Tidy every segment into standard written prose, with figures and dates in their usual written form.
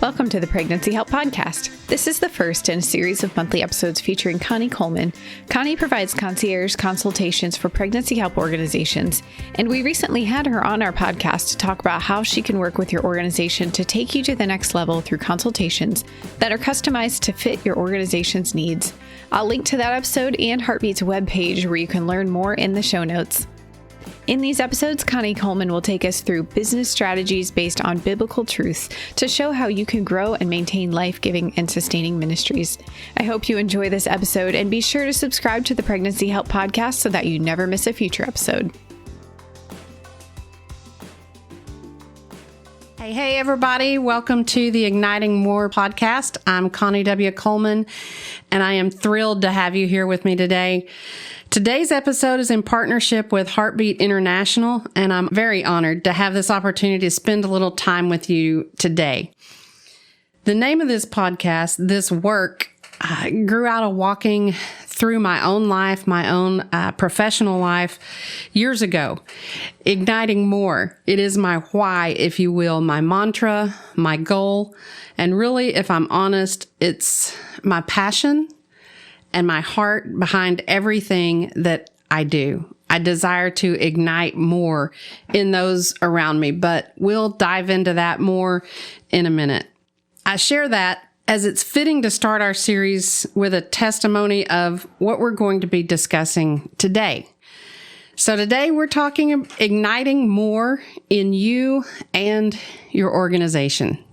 Welcome to the Pregnancy Help Podcast. This is the first in a series of monthly episodes featuring Connie Coleman. Connie provides concierge consultations for pregnancy help organizations, and we recently had her on our podcast to talk about how she can work with your organization to take you to the next level through consultations that are customized to fit your organization's needs. I'll link to that episode and Heartbeat's webpage where you can learn more in the show notes. In these episodes, Connie Coleman will take us through business strategies based on biblical truths to show how you can grow and maintain life-giving and sustaining ministries. I hope you enjoy this episode, and be sure to subscribe to the Pregnancy Help Podcast so that you never miss a future episode. Hey, everybody. Welcome to the Igniting More podcast. I'm Connie W. Coleman, and I am thrilled to have you here with me today. Today's episode is in partnership with Heartbeat International, and I'm very honored to have this opportunity to spend a little time with you today. The name of this podcast, this work, grew out of walking through my own life, my own professional life years ago. Igniting more. It is my why, if you will, my mantra, my goal. And really, if I'm honest, it's my passion and my heart behind everything that I do. I desire to ignite more in those around me, but we'll dive into that more in a minute. I share that as it's fitting to start our series with a testimony of what we're going to be discussing today. So today we're talking igniting more in you and your organization.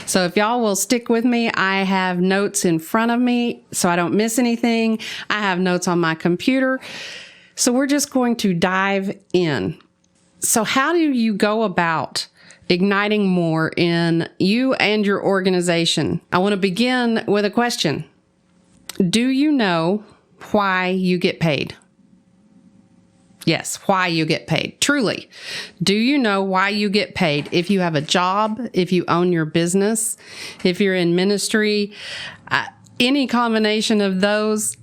So if y'all will stick with me, I have notes in front of me so I don't miss anything. I have notes on my computer. So we're just going to dive in. So how do you go about igniting more in you and your organization? I want to begin with a question. Do you know why you get paid? Yes, why you get paid. Truly. Do you know why you get paid? If you have a job, if you own your business, if you're in ministry, any combination of those,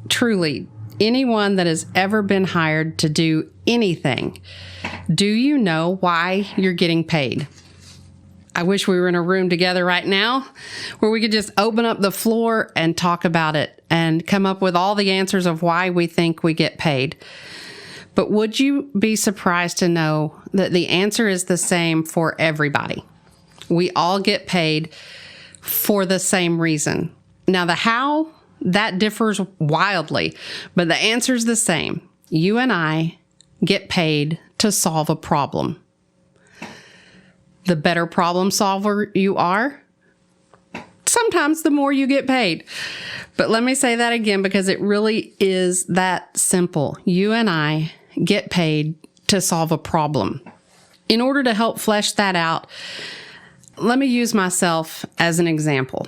truly, anyone that has ever been hired to do anything, do you know why you're getting paid? I wish we were in a room together right now where we could just open up the floor and talk about it and come up with all the answers of why we think we get paid. But would you be surprised to know that the answer is the same for everybody? We all get paid for the same reason. Now, the how, that differs wildly, but the answer is the same. You and I get paid to solve a problem. The better problem solver you are, sometimes the more you get paid. But let me say that again because it really is that simple. You and I get paid to solve a problem. In order to help flesh that out, let me use myself as an example.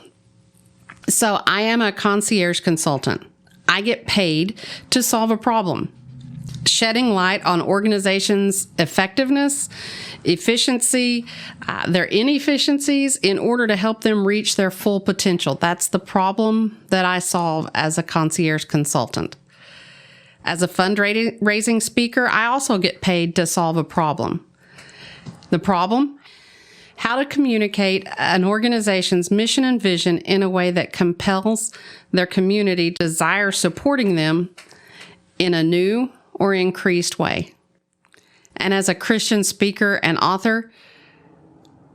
So I am a concierge consultant. I get paid to solve a problem, shedding light on organizations' effectiveness, efficiency, their inefficiencies in order to help them reach their full potential. That's the problem that I solve as a concierge consultant. As a fundraising speaker, I also get paid to solve a problem. The problem? How to communicate an organization's mission and vision in a way that compels their community to desire supporting them in a new or increased way. And as a Christian speaker and author,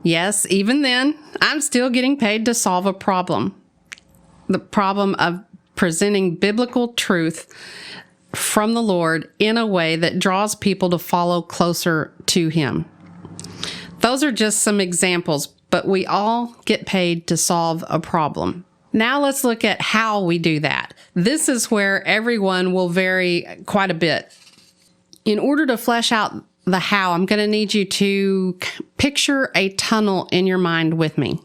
yes, even then, I'm still getting paid to solve a problem. The problem of presenting biblical truth from the Lord in a way that draws people to follow closer to Him. Those are just some examples, but we all get paid to solve a problem. Now let's look at how we do that. This is where everyone will vary quite a bit. In order to flesh out the how, I'm going to need you to picture a tunnel in your mind with me.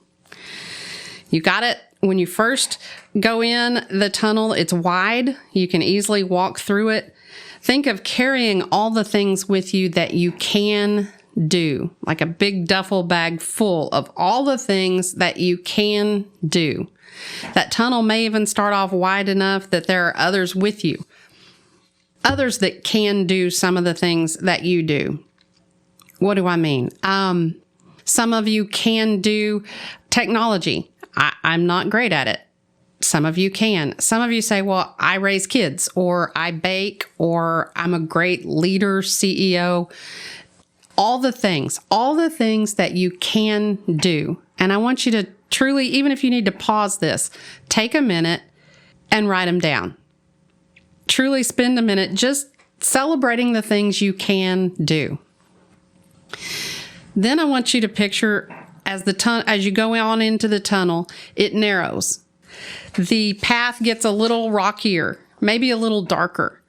You got it? When you first go in the tunnel, it's wide. You can easily walk through it. Think of carrying all the things with you that you can do, like a big duffel bag full of all the things that you can do. That tunnel may even start off wide enough that there are others with you, others that can do some of the things that you do. What do I mean? Some of you can do technology. I'm not great at it. Some of you can. Some of you say, well, I raise kids, or I bake, or I'm a great leader, CEO. All the things that you can do. And I want you to truly, even if you need to pause this, take a minute and write them down. Truly spend a minute just celebrating the things you can do. Then I want you to picture as you go on into the tunnel, it narrows. The path gets a little rockier, maybe a little darker.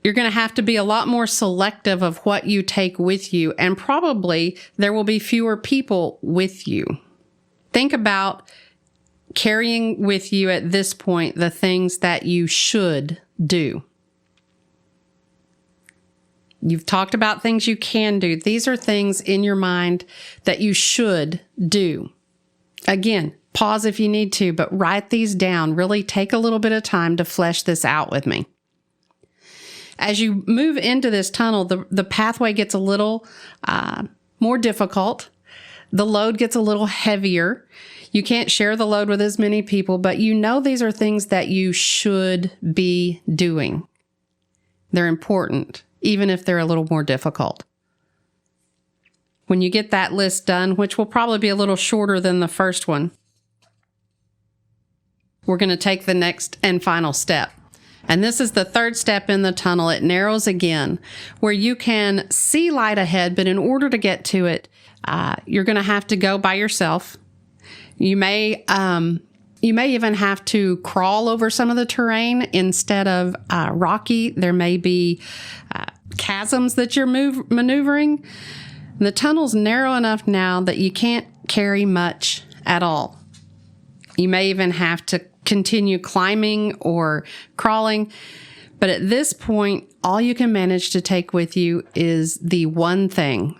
You're going to have to be a lot more selective of what you take with you, and probably there will be fewer people with you. Think about carrying with you at this point the things that you should do. You've talked about things you can do. These are things in your mind that you should do. Again, pause if you need to, but write these down. Really take a little bit of time to flesh this out with me. As you move into this tunnel, the pathway gets a little more difficult. The load gets a little heavier. You can't share the load with as many people, but you know these are things that you should be doing. They're important, even if they're a little more difficult. When you get that list done, which will probably be a little shorter than the first one, we're going to take the next and final step. And this is the third step in the tunnel. It narrows again, where you can see light ahead, but in order to get to it, you're going to have to go by yourself. You may even have to crawl over some of the terrain instead of rocky. There may be chasms that you're maneuvering. The tunnel's narrow enough now that you can't carry much at all. You may even have to continue climbing or crawling. But at this point, all you can manage to take with you is the one thing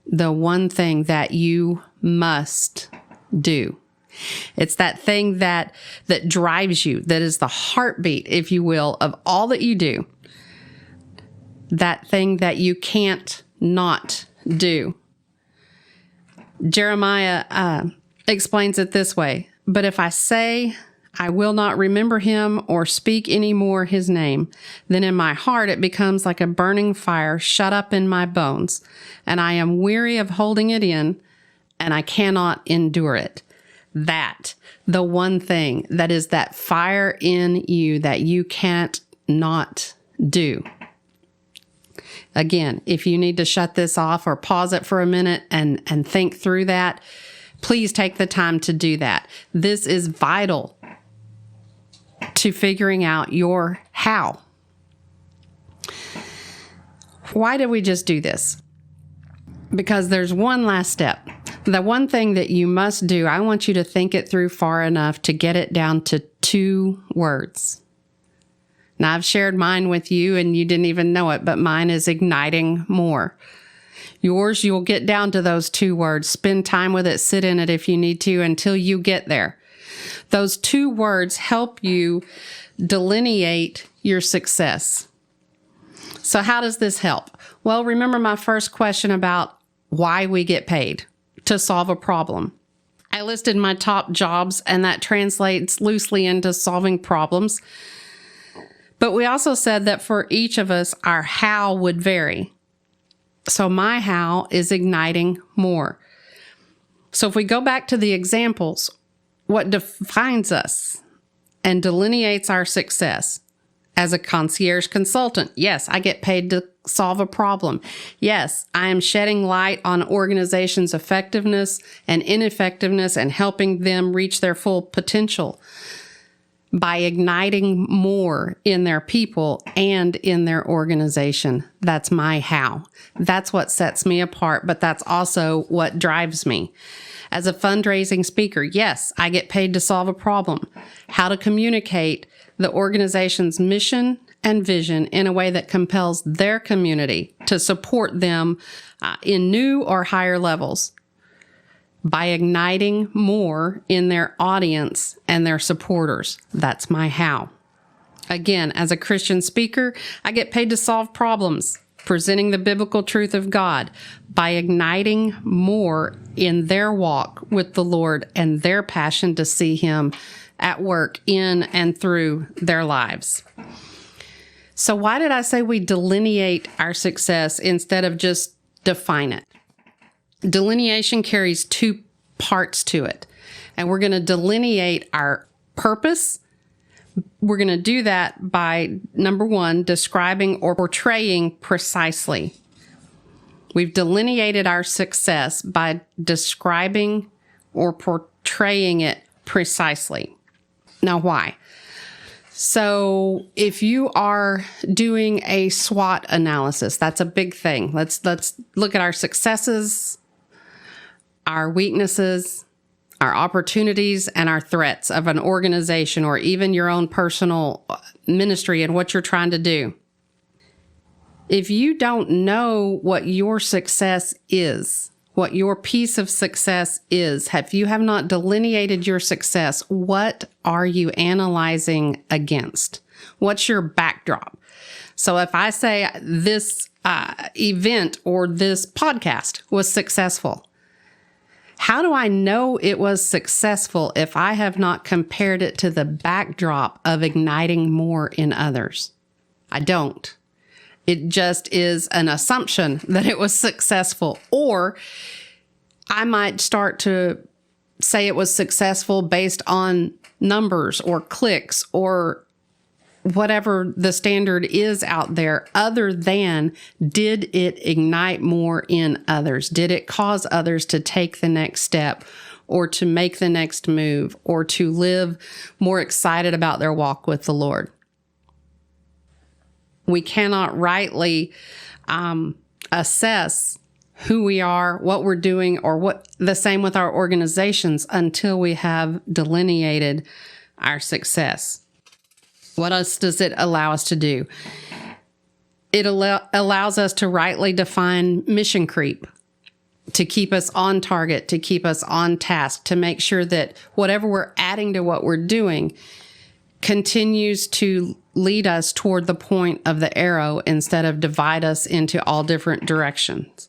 that you must do. It's that thing that drives you, that is the heartbeat, if you will, of all that you do. That thing that you can't not do. Jeremiah explains it this way: but if I say I will not remember him or speak any more his name, then in my heart it becomes like a burning fire shut up in my bones, and I am weary of holding it in, and I cannot endure it. That, the one thing that is that fire in you that you can't not do. Again, if you need to shut this off or pause it for a minute and think through that, please take the time to do that. This is vital to figuring out your how. Why did we just do this? Because there's one last step. The one thing that you must do, I want you to think it through far enough to get it down to 2 words. Now, I've shared mine with you and you didn't even know it, but mine is igniting more. Yours, you'll get down to those 2 words. Spend time with it, sit in it if you need to until you get there. Those 2 words help you delineate your success. So how does this help? Well, remember my first question about why we get paid: to solve a problem. I listed my top jobs, and that translates loosely into solving problems. But we also said that for each of us, our how would vary. So my how is igniting more. So if we go back to the examples, what defines us and delineates our success? As a concierge consultant, yes, I get paid to solve a problem. Yes, I am shedding light on organizations' effectiveness and ineffectiveness and helping them reach their full potential by igniting more in their people and in their organization. That's my how. That's what sets me apart, but that's also what drives me. As a fundraising speaker, yes, I get paid to solve a problem. How to communicate the organization's mission and vision in a way that compels their community to support them in new or higher levels by igniting more in their audience and their supporters. That's my how. Again, as a Christian speaker, I get paid to solve problems. presenting the biblical truth of God, by igniting more in their walk with the Lord and their passion to see Him at work in and through their lives. So why did I say we delineate our success instead of just define it? Delineation carries two parts to it. And we're going to delineate our purpose. We're going to do that by, number one, describing or portraying precisely. We've delineated our success by describing or portraying it precisely. Now, why? So if you are doing a SWOT analysis, that's a big thing. Let's look at our successes, our weaknesses, our opportunities, and our threats of an organization or even your own personal ministry and what you're trying to do. If you don't know what your success is, what your piece of success is, if you have not delineated your success, what are you analyzing against? What's your backdrop? So if I say this event or this podcast was successful, how do I know it was successful if I have not compared it to the backdrop of igniting more in others? I don't. It just is an assumption that it was successful. Or I might start to say it was successful based on numbers or clicks or whatever the standard is out there, other than, did it ignite more in others? Did it cause others to take the next step or to make the next move or to live more excited about their walk with the Lord? We cannot rightly assess who we are, what we're doing, or what the same with our organizations until we have delineated our success. What else does it allow us to do? It allows us to rightly define mission creep, to keep us on target, to keep us on task, to make sure that whatever we're adding to what we're doing continues to lead us toward the point of the arrow instead of divide us into all different directions.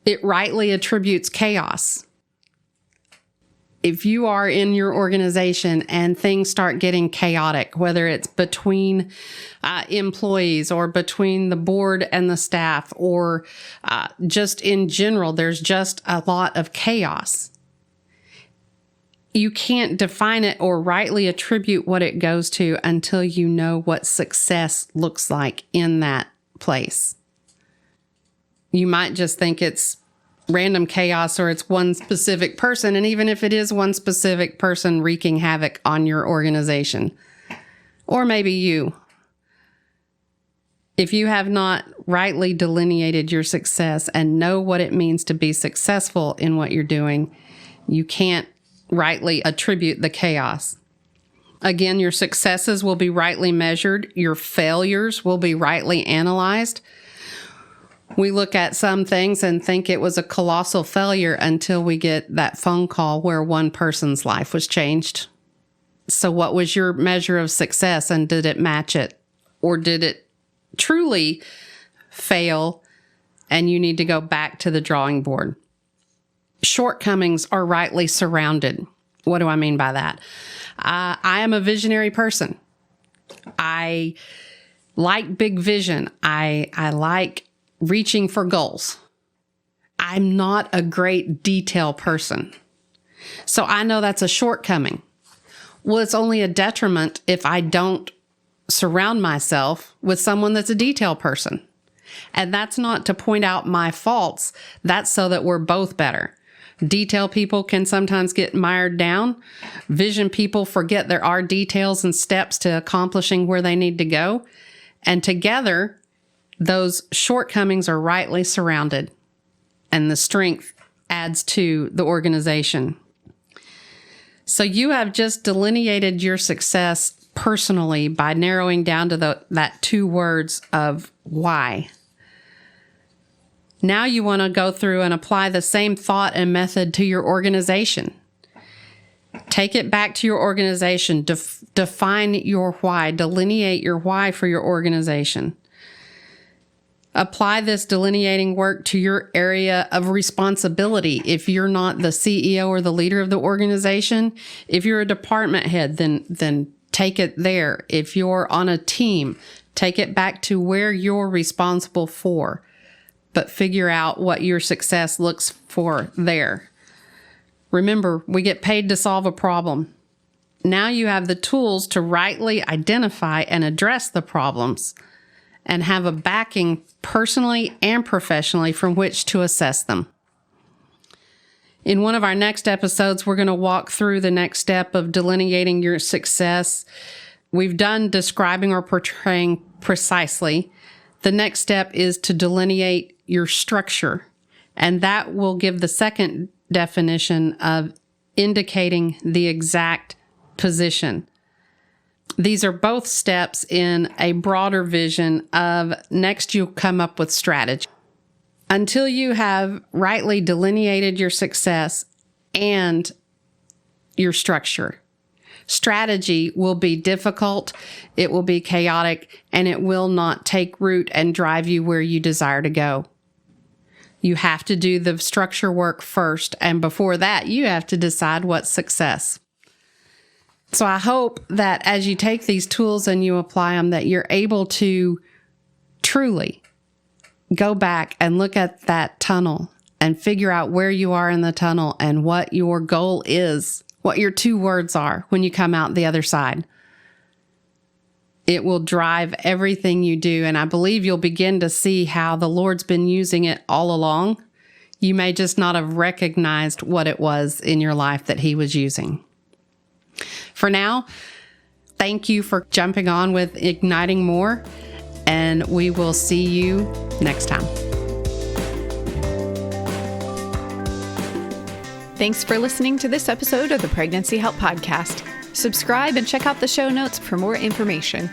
It rightly attributes chaos. If you are in your organization and things start getting chaotic, whether it's between employees or between the board and the staff or just in general, there's just a lot of chaos. You can't define it or rightly attribute what it goes to until you know what success looks like in that place. You might just think it's random chaos or it's one specific person. And even if it is one specific person wreaking havoc on your organization, or maybe you, if you have not rightly delineated your success and know what it means to be successful in what you're doing, you can't rightly attribute the chaos. Again, your successes will be rightly measured. Your failures will be rightly analyzed. We look at some things and think it was a colossal failure until we get that phone call where one person's life was changed. So what was your measure of success, and did it match it? Or did it truly fail and you need to go back to the drawing board? Shortcomings are rightly surrounded. What do I mean by that? I am a visionary person. I like big vision. I like reaching for goals. I'm not a great detail person. So I know that's a shortcoming. Well, it's only a detriment if I don't surround myself with someone that's a detail person. And that's not to point out my faults. That's so that we're both better. Detail people can sometimes get mired down. Vision people forget there are details and steps to accomplishing where they need to go. And together, those shortcomings are rightly surrounded, and the strength adds to the organization. So you have just delineated your success personally by narrowing down to that 2 words of why. Now you want to go through and apply the same thought and method to your organization. Take it back to your organization. Define your why. Delineate your why for your organization. Apply this delineating work to your area of responsibility. If you're not the CEO or the leader of the organization, if you're a department head, then take it there. If you're on a team, take it back to where you're responsible for, but figure out what your success looks for there. Remember, we get paid to solve a problem. Now you have the tools to rightly identify and address the problems and have a backing personally and professionally from which to assess them. In one of our next episodes, we're going to walk through the next step of delineating your success. We've done describing or portraying precisely. The next step is to delineate your structure, and that will give the second definition of indicating the exact position. These are both steps in a broader vision of next you'll come up with strategy. Until you have rightly delineated your success and your structure, strategy will be difficult, it will be chaotic, and it will not take root and drive you where you desire to go. You have to do the structure work first, and before that, you have to decide what's success. So I hope that as you take these tools and you apply them, that you're able to truly go back and look at that tunnel and figure out where you are in the tunnel and what your goal is, what your 2 words are when you come out the other side. It will drive everything you do, and I believe you'll begin to see how the Lord's been using it all along. You may just not have recognized what it was in your life that He was using. For now, thank you for jumping on with Igniting More, and we will see you next time. Thanks for listening to this episode of the Pregnancy Help Podcast. Subscribe and check out the show notes for more information.